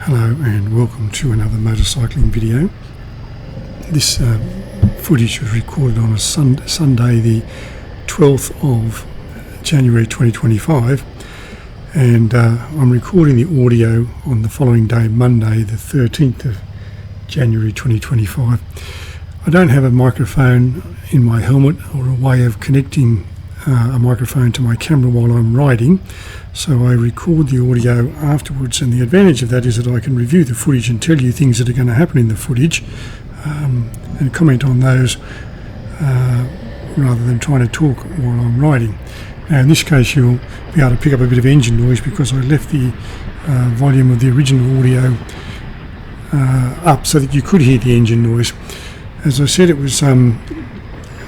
Hello and welcome to another motorcycling video. This footage was recorded on a Sunday the 12th of January 2025, and I'm recording the audio on the following day, Monday the 13th of January 2025. I don't have a microphone in my helmet or a way of connecting a microphone to my camera while I'm riding, so I record the audio afterwards, and the advantage of that is that I can review the footage and tell you things that are going to happen in the footage and comment on those rather than trying to talk while I'm riding. Now in this case you'll be able to pick up a bit of engine noise because I left the volume of the original audio up so that you could hear the engine noise. As I said, it was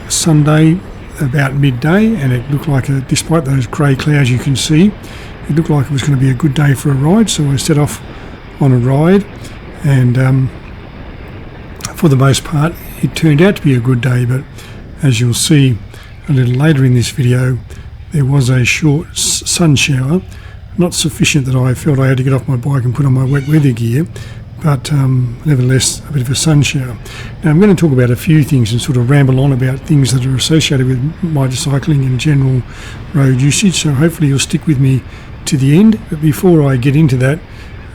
Sunday about midday, and it looked like, despite those grey clouds you can see, it looked like it was going to be a good day for a ride, so I set off on a ride, and for the most part it turned out to be a good day. But as you'll see a little later in this video, there was a short sun shower, not sufficient that I felt I had to get off my bike and put on my wet weather gear, but nevertheless a bit of a sun shower. Now I'm going to talk about a few things and sort of ramble on about things that are associated with motorcycling and general road usage, so hopefully you'll stick with me to the end. But before I get into that,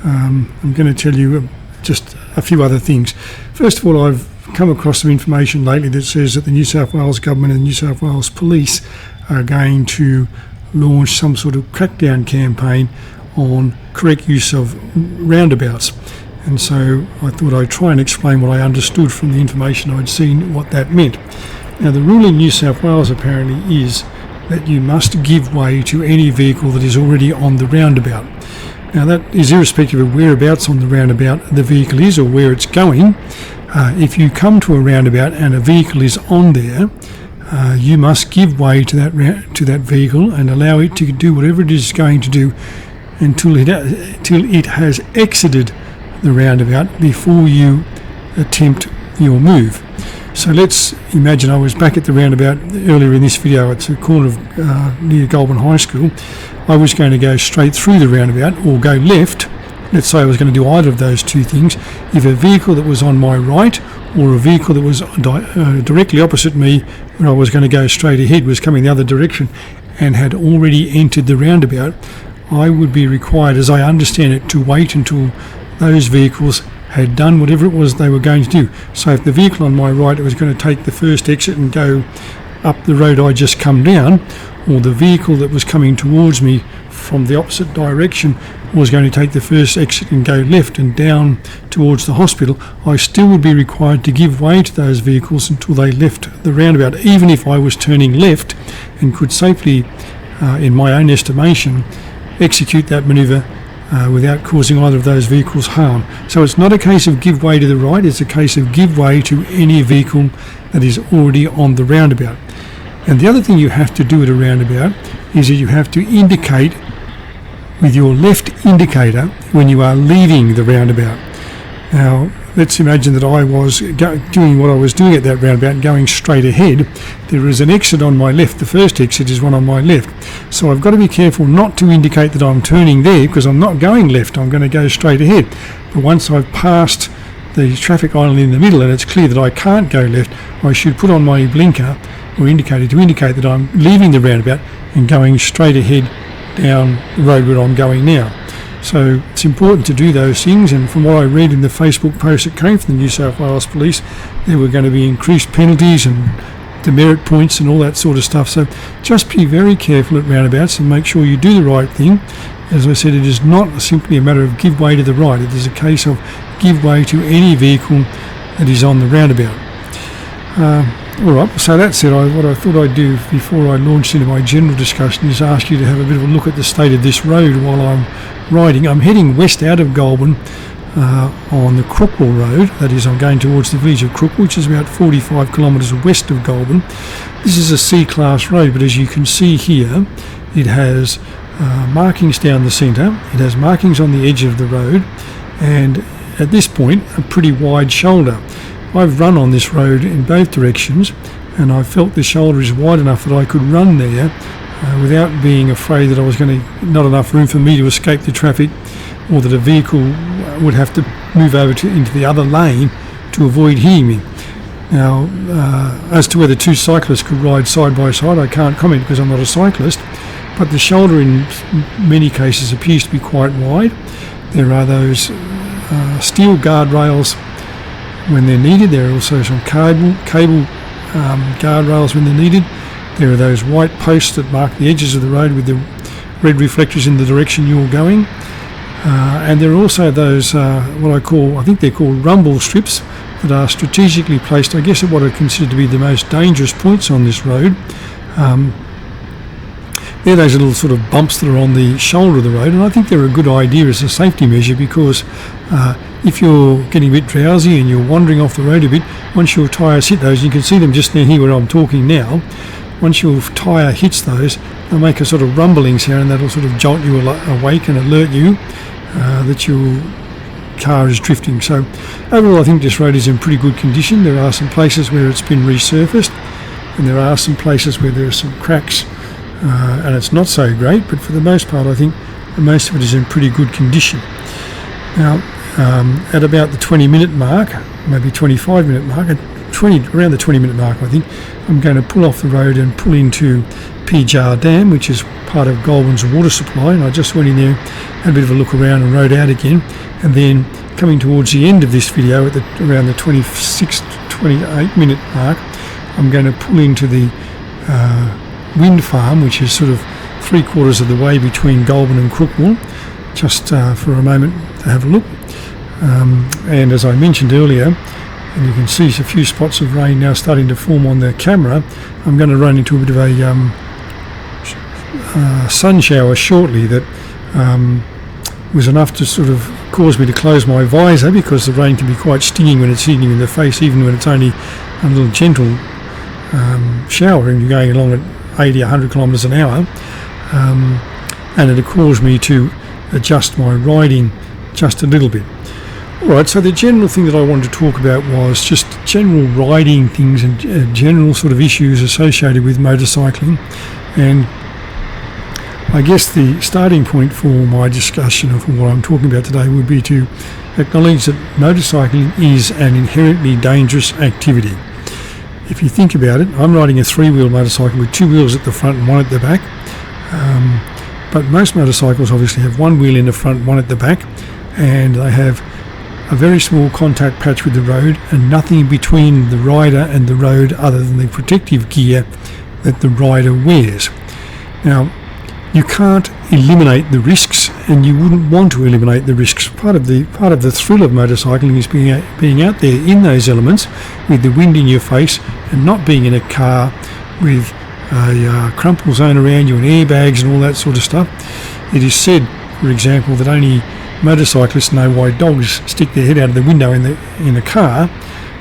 I'm going to tell you just a few other things. First of all, I've come across some information lately that says that the New South Wales government and the New South Wales police are going to launch some sort of crackdown campaign on correct use of roundabouts. And so I thought I'd try and explain what I understood from the information I'd seen, what that meant. Now the rule in New South Wales apparently is that you must give way to any vehicle that is already on the roundabout. Now that is irrespective of whereabouts on the roundabout the vehicle is or where it's going. If you come to a roundabout and a vehicle is on there, you must give way to that vehicle and allow it to do whatever it is going to do until it has exited the roundabout before you attempt your move. So let's imagine I was back at the roundabout earlier in this video at the corner of near Goulburn High School. I was going to go straight through the roundabout or go left. Let's say I was going to do either of those two things. If a vehicle that was on my right or a vehicle that was directly opposite me where I was going to go straight ahead was coming the other direction and had already entered the roundabout, I would be required, as I understand it, to wait until those vehicles had done whatever it was they were going to do. So if the vehicle on my right was going to take the first exit and go up the road I just come down, or the vehicle that was coming towards me from the opposite direction was going to take the first exit and go left and down towards the hospital, I still would be required to give way to those vehicles until they left the roundabout, even if I was turning left and could safely, in my own estimation, execute that manoeuvre without causing either of those vehicles harm. So it's not a case of give way to the right, it's a case of give way to any vehicle that is already on the roundabout. And the other thing you have to do at a roundabout is that you have to indicate with your left indicator when you are leaving the roundabout. Now let's imagine that I was doing what I was doing at that roundabout, going straight ahead. There is an exit on my left. The first exit is one on my left. So I've got to be careful not to indicate that I'm turning there, because I'm not going left, I'm going to go straight ahead. But once I've passed the traffic island in the middle and it's clear that I can't go left, I should put on my blinker or indicator to indicate that I'm leaving the roundabout and going straight ahead down the road where I'm going now. So it's important to do those things, and from what I read in the Facebook post that came from the New South Wales Police, there were going to be increased penalties and demerit points and all that sort of stuff. So just be very careful at roundabouts and make sure you do the right thing. As I said, it is not simply a matter of give way to the right, it is a case of give way to any vehicle that is on the roundabout. Alright, so that said, what I thought I'd do before I launched into my general discussion is ask you to have a bit of a look at the state of this road while I'm riding. I'm heading west out of Goulburn on the Crookwell road. That is, I'm going towards the village of Crookwell, which is about 45 kilometres west of Goulburn. This is a C-class road, but as you can see here, it has markings down the centre, it has markings on the edge of the road, and at this point a pretty wide shoulder. I've run on this road in both directions, and I felt the shoulder is wide enough that I could run there without being afraid that I was going to not enough room for me to escape the traffic or that a vehicle would have to move over into the other lane to avoid hitting me. Now, as to whether two cyclists could ride side by side, I can't comment because I'm not a cyclist, but the shoulder in many cases appears to be quite wide. There are those steel guardrails when they're needed. There are also some cable guardrails when they're needed. There are those white posts that mark the edges of the road with the red reflectors in the direction you're going. And there are also those, I think they're called rumble strips, that are strategically placed, I guess, at what are considered to be the most dangerous points on this road. They're those little sort of bumps that are on the shoulder of the road, and I think they're a good idea as a safety measure because if you're getting a bit drowsy and you're wandering off the road a bit, once your tyres hit those, you can see them just now here where I'm talking now, once your tyre hits those, they'll make a sort of rumbling sound, and that'll sort of jolt you awake and alert you that your car is drifting. So overall, I think this road is in pretty good condition. There are some places where it's been resurfaced, and there are some places where there are some cracks, and it's not so great, but for the most part I think most of it is in pretty good condition. Now at about the 20-minute mark, maybe 25-minute mark, around the 20-minute mark I think, I'm going to pull off the road and pull into Pijar Dam, which is part of Goulburn's water supply, and I just went in there, had a bit of a look around and rode out again, and then coming towards the end of this video at around the 28-minute mark, I'm going to pull into the wind farm, which is sort of 3/4 of the way between Goulburn and Crookwell, just for a moment to have a look. And as I mentioned earlier, and you can see a few spots of rain now starting to form on the camera, I'm going to run into a bit of a sun shower shortly that was enough to sort of cause me to close my visor, because the rain can be quite stinging when it's hitting you in the face, even when it's only a little gentle shower and you're going along at 80, 100 kilometres an hour. And it caused me to adjust my riding just a little bit. Alright, so the general thing that I wanted to talk about was just general riding things and general sort of issues associated with motorcycling. And I guess the starting point for my discussion of what I'm talking about today would be to acknowledge that motorcycling is an inherently dangerous activity. If you think about it, I'm riding a 3-wheel motorcycle with 2 wheels at the front and 1 at the back. But most motorcycles obviously have 1 wheel in the front, 1 at the back, and they have a very small contact patch with the road and nothing between the rider and the road other than the protective gear that the rider wears. Now, you can't eliminate the risks, and you wouldn't want to eliminate the risks. Part of the thrill of motorcycling is being out there in those elements with the wind in your face and not being in a car with a crumple zone around you and airbags and all that sort of stuff. It is said, for example, that only motorcyclists know why dogs stick their head out of the window in a car.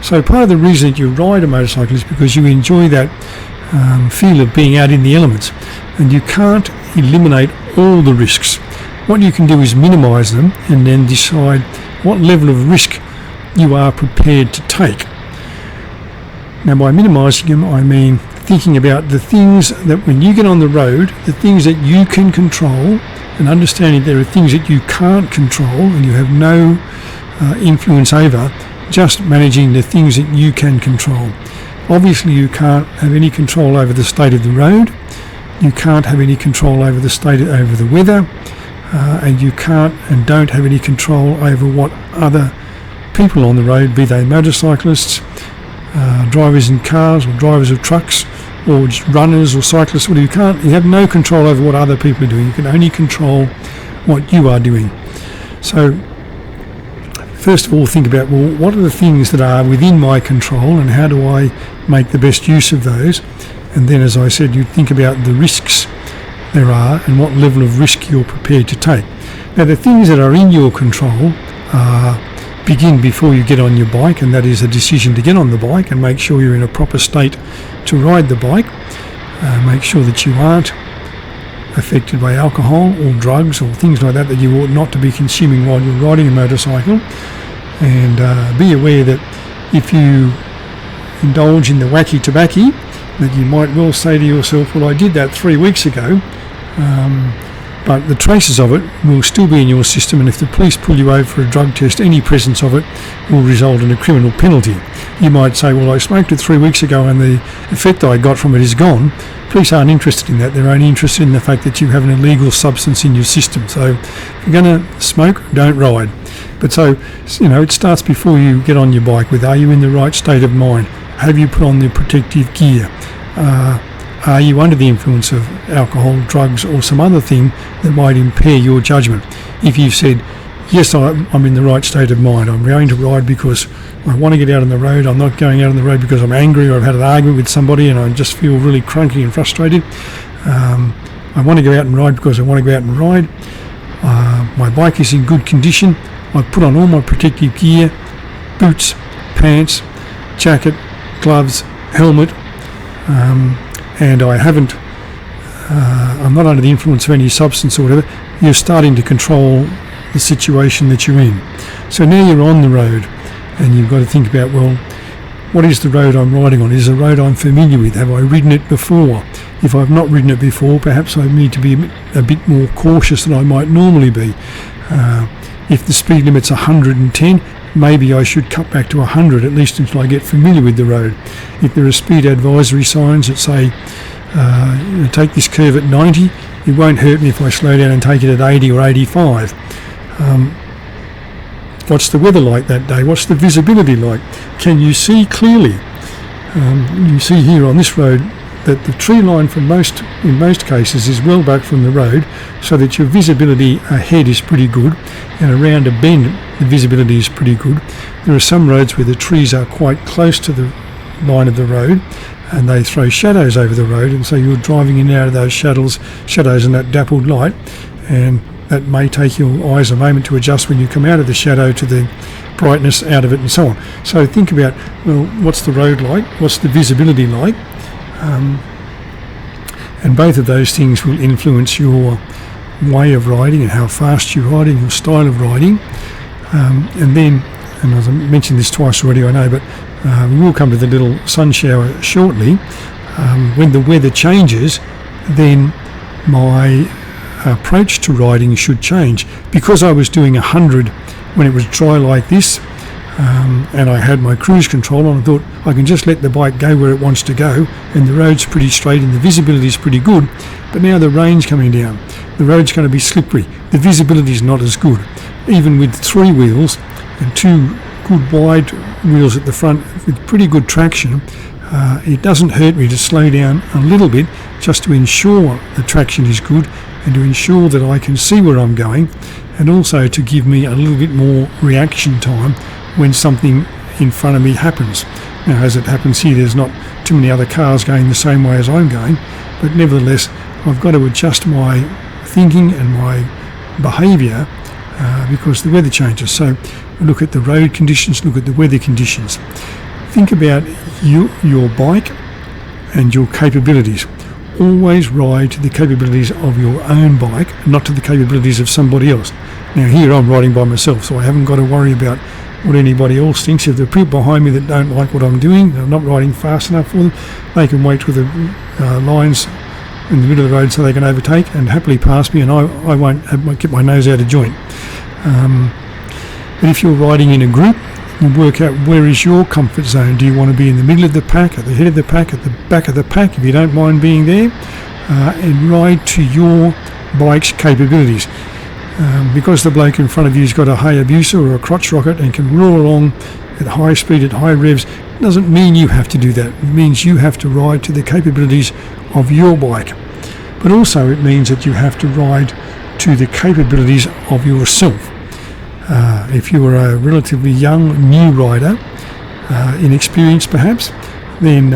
So part of the reason that you ride a motorcycle is because you enjoy that feel of being out in the elements, and you can't eliminate all the risks. What you can do is minimise them and then decide what level of risk you are prepared to take. Now, by minimising them, I mean thinking about the things that when you get on the road, the things that you can control, and understanding there are things that you can't control and you have no influence over, just managing the things that you can control. Obviously, you can't have any control over the state of the road, you can't have any control over the weather, and you can't and don't have any control over what other people on the road, be they motorcyclists, drivers in cars or drivers of trucks, or just runners or cyclists. You have no control over what other people are doing. You can only control what you are doing. So first of all, think about, well, what are the things that are within my control and how do I make the best use of those? And then, as I said, you think about the risks there are and what level of risk you're prepared to take. Now, the things that are in your control begin before you get on your bike, and that is a decision to get on the bike and make sure you're in a proper state to ride the bike. Make sure that you aren't affected by alcohol or drugs or things like that you ought not to be consuming while you're riding a motorcycle. And be aware that if you indulge in the wacky tobacco, that you might well say to yourself, well, I did that 3 weeks ago, but the traces of it will still be in your system, and if the police pull you over for a drug test, any presence of it will result in a criminal penalty. You might say, well, I smoked it 3 weeks ago and the effect I got from it is gone. Police aren't interested in that. They're only interested in the fact that you have an illegal substance in your system. So if you're going to smoke, don't ride. But so, it starts before you get on your bike with, are you in the right state of mind? Have you put on the protective gear? Are you under the influence of alcohol, drugs, or some other thing that might impair your judgment? If you've said, yes, I'm in the right state of mind, I'm going to ride because I want to get out on the road, I'm not going out on the road because I'm angry or I've had an argument with somebody and I just feel really crunky and frustrated. I want to go out and ride because I want to go out and ride. My bike is in good condition. I've put on all my protective gear, boots, pants, jacket, gloves, helmet, and I haven't, I'm not under the influence of any substance or whatever. You're starting to control the situation that you're in. So now you're on the road and you've got to think about, well, what is the road I'm riding on? Is it a road I'm familiar with? Have I ridden it before? If I've not ridden it before, perhaps I need to be a bit more cautious than I might normally be. If the speed limit's 110, maybe I should cut back to 100, at least until I get familiar with the road. If there are speed advisory signs that say, take this curve at 90, it won't hurt me if I slow down and take it at 80 or 85. What's the weather like that day? What's the visibility like? Can you see clearly? You see here on this road that the tree line in most cases is well back from the road, so that your visibility ahead is pretty good, and around a bend the visibility is pretty good. There are some roads where the trees are quite close to the line of the road and they throw shadows over the road, and so you're driving in and out of those shadows and that dappled light, and that may take your eyes a moment to adjust when you come out of the shadow to the brightness out of it and so on. So think about, well, what's the road like? What's the visibility like? And both of those things will influence your way of riding and how fast you're riding, your style of riding. And then, and as I mentioned this twice already, I know, but we will come to the little sun shower shortly. When the weather changes, then my approach to riding should change. Because I was doing 100 when it was dry like this, and I had my cruise control on, I thought I can just let the bike go where it wants to go, and the road's pretty straight and the visibility is pretty good. But now the rain's coming down, the road's going to be slippery, the visibility is not as good. Even with 3 wheels and 2 good wide wheels at the front with pretty good traction, it doesn't hurt me to slow down a little bit just to ensure the traction is good and to ensure that I can see where I'm going, and also to give me a little bit more reaction time when something in front of me happens. Now, as it happens here, there's not too many other cars going the same way as I'm going, but nevertheless I've got to adjust my thinking and my behaviour because the weather changes. So look at the road conditions, look at the weather conditions. Think about your bike and your capabilities. Always ride to the capabilities of your own bike, not to the capabilities of somebody else. Now here I'm riding by myself, so I haven't got to worry about what anybody else thinks. If there are people behind me that don't like what I'm doing, I'm not riding fast enough for them, they can wait with the lines in the middle of the road so they can overtake and happily pass me, and I won't get my nose out of joint. But if you're riding in a group, you work out where is your comfort zone. Do you want to be in the middle of the pack, at the head of the pack, at the back of the pack, if you don't mind being there, and ride to your bike's capabilities. Because the bloke in front of you's got a Hayabusa or a crotch rocket and can roar along at high speed, at high revs, doesn't mean you have to do that. It means you have to ride to the capabilities of your bike. But also it means that you have to ride to the capabilities of yourself. If you are a relatively young, new rider, inexperienced perhaps, then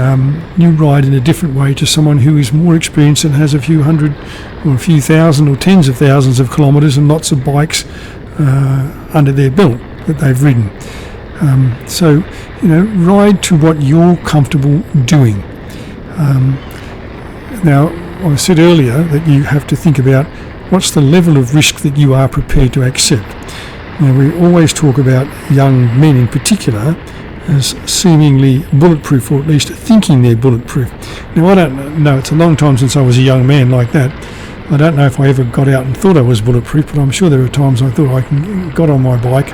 you ride in a different way to someone who is more experienced and has a few hundred or a few thousand or tens of thousands of kilometres and lots of bikes under their belt that they've ridden. So, ride to what you're comfortable doing. Now, I said earlier that you have to think about what's the level of risk that you are prepared to accept. Now, we always talk about young men in particular as seemingly bulletproof, or at least thinking they're bulletproof. Now, I don't know, it's a long time since I was a young man like that, I don't know if I ever got out and thought I was bulletproof, but I'm sure there were times I thought got on my bike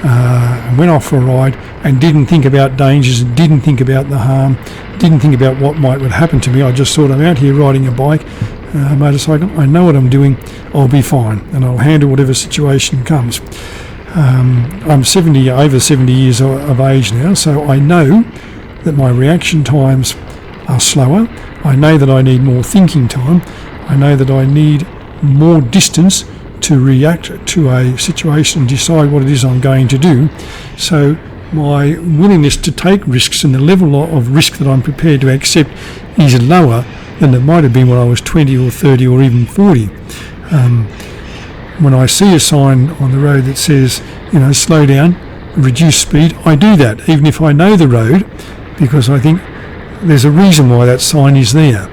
and went off for a ride and didn't think about dangers, didn't think about the harm, didn't think about what would happen to me. I just thought, I'm out here riding a bike, motorcycle, I know what I'm doing, I'll be fine, and I'll handle whatever situation comes. I'm over 70 years of age now, so I know that my reaction times are slower. I know that I need more thinking time. I know that I need more distance to react to a situation and decide what it is I'm going to do. So my willingness to take risks and the level of risk that I'm prepared to accept is lower than it might have been when I was 20 or 30 or even 40. When I see a sign on the road that says, slow down, reduce speed, I do that, even if I know the road, because I think there's a reason why that sign is there.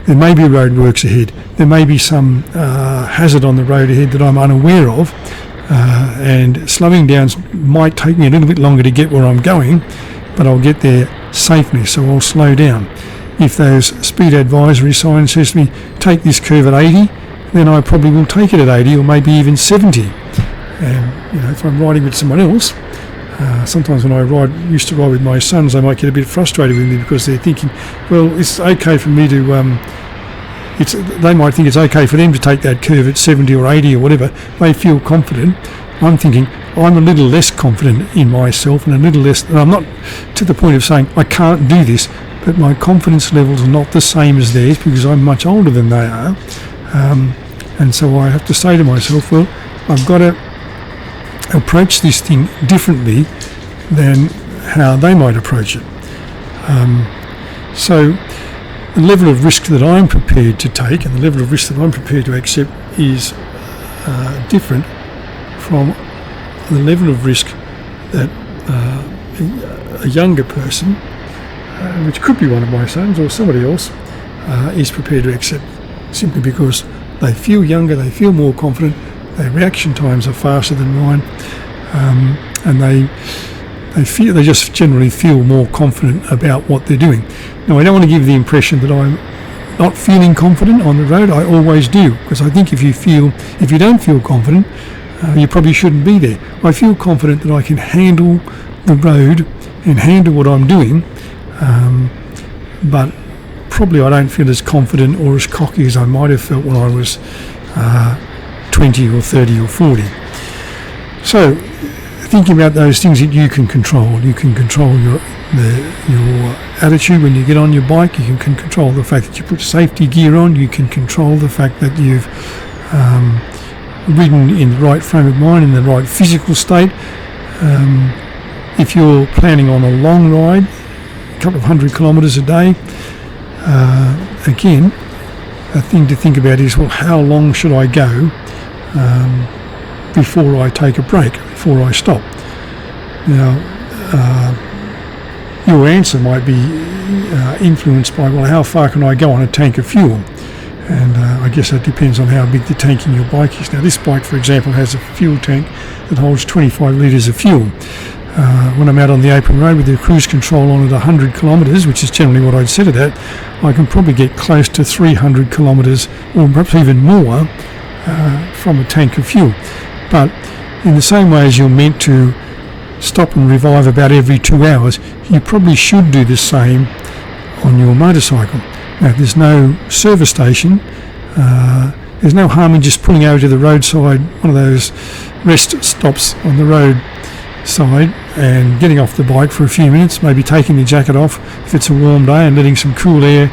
There may be roadworks ahead. There may be some hazard on the road ahead that I'm unaware of, and slowing down might take me a little bit longer to get where I'm going, but I'll get there safely, so I'll slow down. If those speed advisory sign says to me, take this curve at 80, then I probably will take it at 80 or maybe even 70. And if I'm riding with someone else, sometimes when I used to ride with my sons, they might get a bit frustrated with me because they're thinking, well, it's okay for me to, they might think it's okay for them to take that curve at 70 or 80 or whatever. They feel confident. I'm thinking, I'm a little less confident in myself and I'm not to the point of saying I can't do this, but my confidence levels are not the same as theirs because I'm much older than they are. And so I have to say to myself, well, I've got to approach this thing differently than how they might approach it. So the level of risk that I'm prepared to take and the level of risk that I'm prepared to accept is different from the level of risk that a younger person, which could be one of my sons or somebody else, is prepared to accept, simply because they feel younger, they feel more confident, their reaction times are faster than mine, and they just generally feel more confident about what they're doing. Now, I don't want to give the impression that I'm not feeling confident on the road. I always do, because I think if you don't feel confident, you probably shouldn't be there. I feel confident that I can handle the road and handle what I'm doing, but probably I don't feel as confident or as cocky as I might have felt when I was 20 or 30 or 40. So, thinking about those things that you can control your attitude when you get on your bike. You can control the fact that you put safety gear on. You can control the fact that you've ridden in the right frame of mind, in the right physical state. If you're planning on a long ride, a couple of 100 kilometres a day, again, a thing to think about is, well, how long should I go before I take a break, before I stop? Now, your answer might be influenced by, well, how far can I go on a tank of fuel? And I guess that depends on how big the tank in your bike is. Now, this bike, for example, has a fuel tank that holds 25 litres of fuel. When I'm out on the open road with the cruise control on at 100 kilometres, which is generally what I'd set it at, I can probably get close to 300 kilometres or perhaps even more from a tank of fuel. But in the same way as you're meant to stop and revive about every 2 hours, you probably should do the same on your motorcycle. Now, there's no service station. There's no harm in just pulling over to the roadside, one of those rest stops on the road side, and getting off the bike for a few minutes, maybe taking the jacket off if it's a warm day and letting some cool air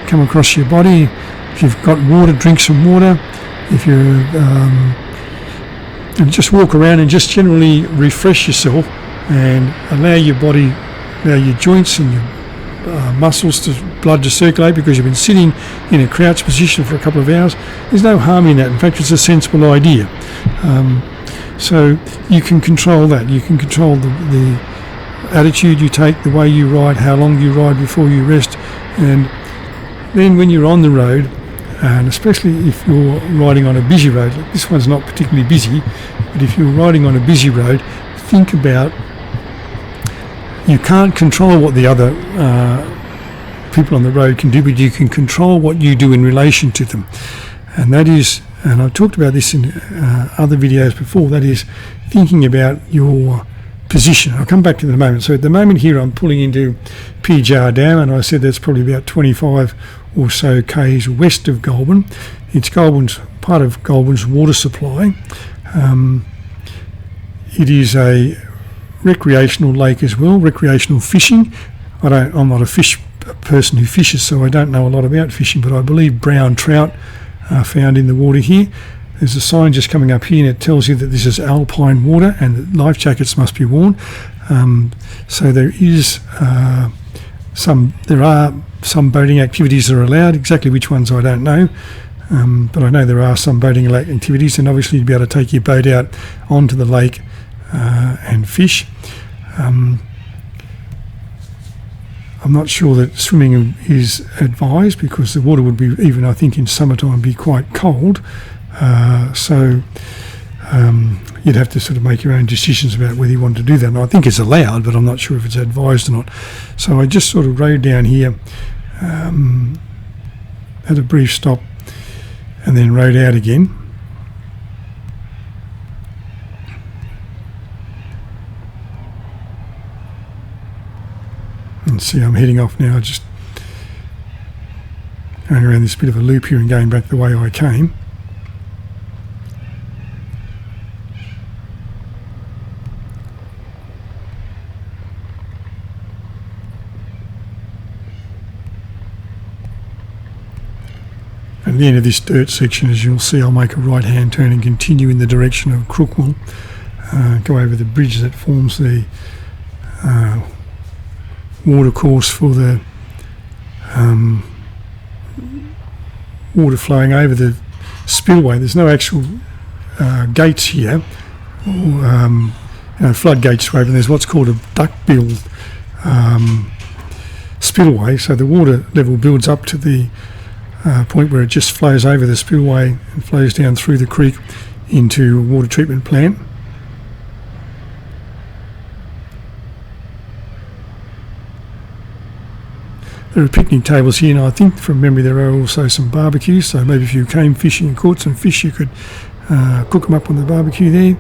come across your body. If you've got water, drink some water. If you're and just walk around and just generally refresh yourself and allow your body, allow your joints and your muscles blood to circulate, because you've been sitting in a crouched position for a couple of hours. There's no harm in that. In fact, it's a sensible idea. So you can control that. You can control the attitude you take, the way you ride, how long you ride before you rest. And then when you're on the road, and especially if you're riding on a busy road, like this one's not particularly busy, but if you're riding on a busy road, think about, you can't control what the other people on the road can do, but you can control what you do in relation to them. and that is, and I've talked about this in other videos before, that is thinking about your position. I'll come back to it in a moment. So at the moment here I'm pulling into Pijar Dam, and I said that's probably about 25 or so k's west of Goulburn. It's part of Goulburn's water supply. It is a recreational lake as well, recreational fishing. I'm not a person who fishes, so I don't know a lot about fishing, but I believe brown trout are found in the water here. There's a sign just coming up here, and it tells you that this is alpine water and that life jackets must be worn. So there are some boating activities that are allowed. Exactly which ones I don't know, but I know there are some boating activities, and obviously you'd be able to take your boat out onto the lake and fish. I'm not sure that swimming is advised, because the water would be, even I think in summertime, be quite cold. So you'd have to sort of make your own decisions about whether you want to do that. And I think it's allowed, but I'm not sure if it's advised or not. So I just sort of rode down here, had a brief stop, and then rode out again. And see, I'm heading off now, just going around this bit of a loop here and going back the way I came. At the end of this dirt section, as you'll see, I'll make a right hand turn and continue in the direction of Crookwell, go over the bridge that forms the water course for the water flowing over the spillway. There's no actual gates here, or floodgates to open. There's what's called a duckbill spillway, so the water level builds up to the point where it just flows over the spillway and flows down through the creek into a water treatment plant. There are picnic tables here, and I think from memory there are also some barbecues, so maybe if you came fishing and caught some fish you could cook them up on the barbecue there.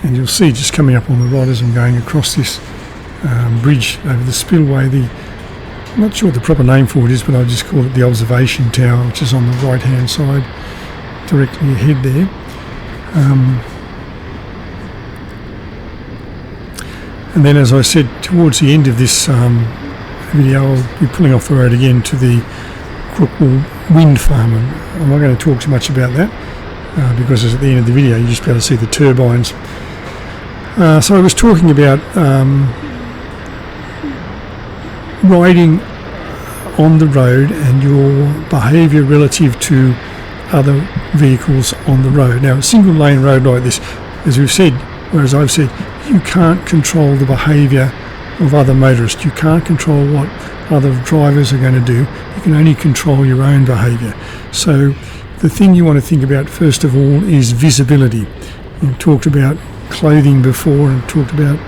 And you'll see just coming up on the right as I'm going across this bridge over the spillway, I'm not sure what the proper name for it is, but I'll just call it the observation tower, which is on the right hand side directly ahead there. And then, as I said, towards the end of this video I'll be pulling off the road again to the Crookwell wind farm, and I'm not going to talk too much about that because it's at the end of the video. You just be able to see the turbines. So I was talking about riding on the road and your behaviour relative to other vehicles on the road. Now, a single lane road like this, as we've said, or as I've said, you can't control the behaviour of other motorists. You can't control what other drivers are going to do. You can only control your own behaviour. So the thing you want to think about first of all is visibility. We've talked about clothing before and talked about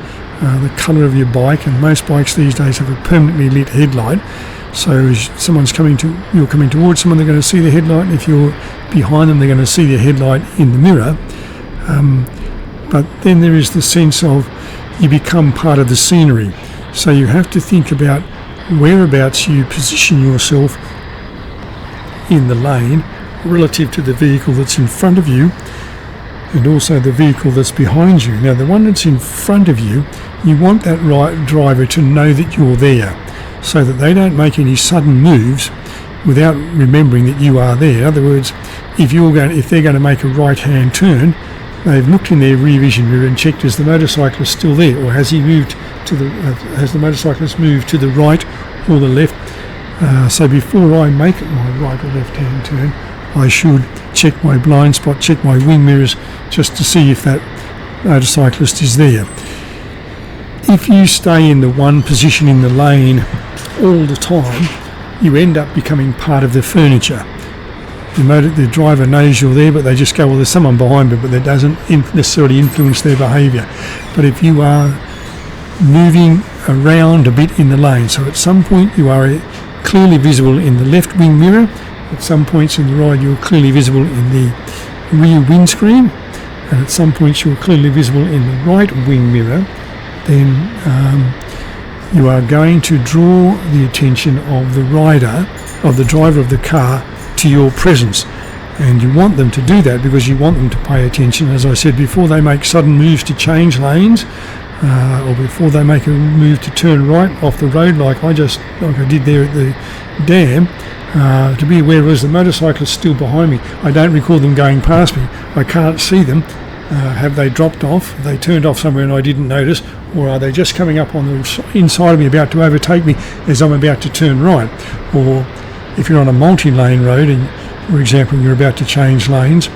the colour of your bike, and most bikes these days have a permanently lit headlight. So as you're coming towards someone, they're going to see the headlight, and if you're behind them, they're going to see the headlight in the mirror. But then there is the sense of you become part of the scenery. So you have to think about whereabouts you position yourself in the lane relative to the vehicle that's in front of you and also the vehicle that's behind you. Now, the one that's in front of you, you want that right driver to know that you're there so that they don't make any sudden moves without remembering that you are there. In other words, if they're going to make a right-hand turn, they've looked in their rear vision mirror and checked, is the motorcyclist still there, or has the motorcyclist moved to the right or the left? So before I make my right or left-hand turn, I should check my blind spot, check my wing mirrors, just to see if that motorcyclist is there. If you stay in the one position in the lane all the time, you end up becoming part of the furniture. The driver knows you're there, but they just go, well, there's someone behind me, but that doesn't necessarily influence their behaviour. But if you are moving around a bit in the lane, so at some point you are clearly visible in the left wing mirror, at some points in the ride you're clearly visible in the rear windscreen, and at some points you're clearly visible in the right wing mirror, then you are going to draw the attention of the rider, of the driver of the car, to your presence. And you want them to do that because you want them to pay attention, as I said, before they make sudden moves to change lanes, or before they make a move to turn right off the road like I did there at the dam, to be aware as the motorcyclist still behind me. I don't recall them going past me. I can't see them. Have they dropped off? Have they turned off somewhere and I didn't notice? Or are they just coming up on the inside of me about to overtake me as I'm about to turn right? Or if you're on a multi-lane road and, for example, you're about to change lanes,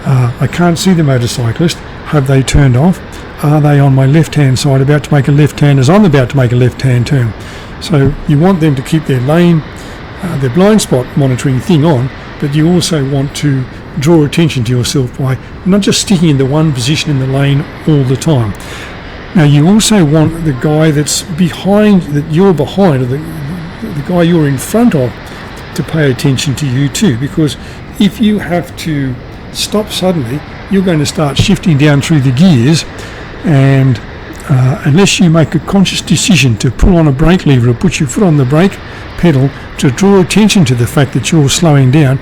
I can't see the motorcyclist. Have they turned off? Are they on my left-hand side about to make a left-hand as I'm about to make a left-hand turn? So you want them to keep their lane, their blind spot monitoring thing on, but you also want to draw attention to yourself by not just sticking in the one position in the lane all the time. Now you also want the guy that's behind, that you're behind, or the guy you're in front of, to pay attention to you too, because if you have to stop suddenly, you're going to start shifting down through the gears, and unless you make a conscious decision to pull on a brake lever or put your foot on the brake pedal to draw attention to the fact that you're slowing down,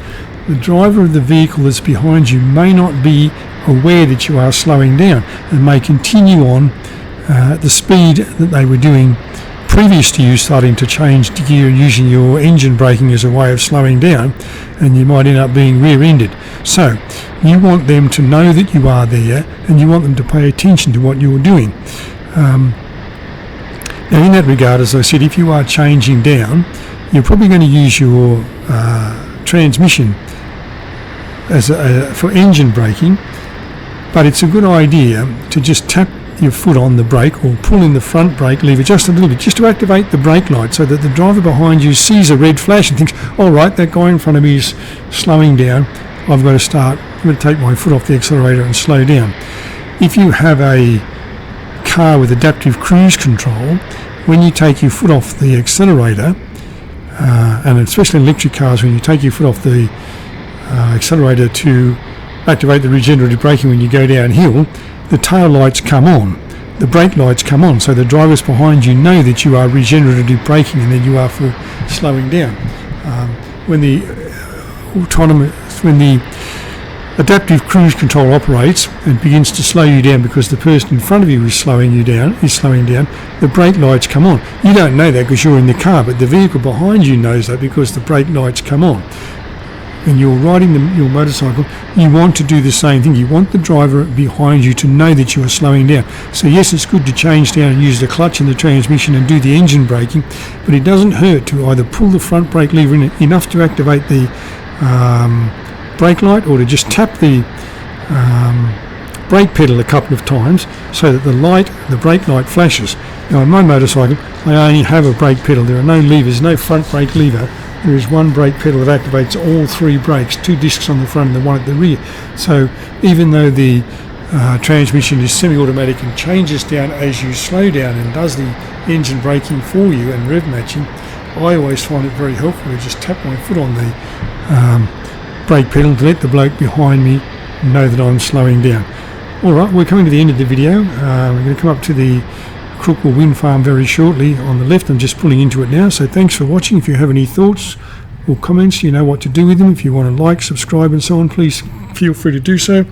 the driver of the vehicle that's behind you may not be aware that you are slowing down and may continue on at the speed that they were doing previous to you starting to change the gear and using your engine braking as a way of slowing down, and you might end up being rear-ended. So you want them to know that you are there, and you want them to pay attention to what you're doing. Now in that regard, as I said, if you are changing down, you're probably going to use your transmission as for engine braking, but it's a good idea to just tap your foot on the brake or pull in the front brake lever just a little bit, just to activate the brake light so that the driver behind you sees a red flash and thinks, all right, that guy in front of me is slowing down, I'm going to take my foot off the accelerator and slow down. If you have a car with adaptive cruise control, when you take your foot off the accelerator, and especially in electric cars, when you take your foot off the accelerator to activate the regenerative braking when you go downhill, the tail lights come on, the brake lights come on, so the drivers behind you know that you are regenerative braking and that you are for slowing down. When the adaptive cruise control operates and begins to slow you down because the person in front of you is slowing down, the brake lights come on. You don't know that because you're in the car, but the vehicle behind you knows that because the brake lights come on. When you're riding your motorcycle, you want to do the same thing. You want the driver behind you to know that you are slowing down. So yes, it's good to change down and use the clutch and the transmission and do the engine braking, but it doesn't hurt to either pull the front brake lever in enough to activate the brake light, or to just tap the brake pedal a couple of times so that the brake light flashes. Now on my motorcycle, I only have a brake pedal. There are no levers, no front brake lever. There is one brake pedal that activates all three brakes, 2 discs on the front and the one at the rear. So even though the transmission is semi-automatic and changes down as you slow down and does the engine braking for you and rev matching, I always find it very helpful to just tap my foot on the brake pedal to let the bloke behind me know that I'm slowing down. Alright, we're coming to the end of the video. We're going to come up to the Crookwell wind farm very shortly on the left. I'm just pulling into it now, so thanks for watching. If you have any thoughts or comments, you know what to do with them. If you want to like, subscribe and so on, please feel free to do so,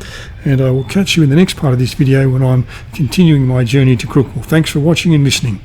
and I will catch you in the next part of this video when I'm continuing my journey to Crookwell. Thanks for watching and listening.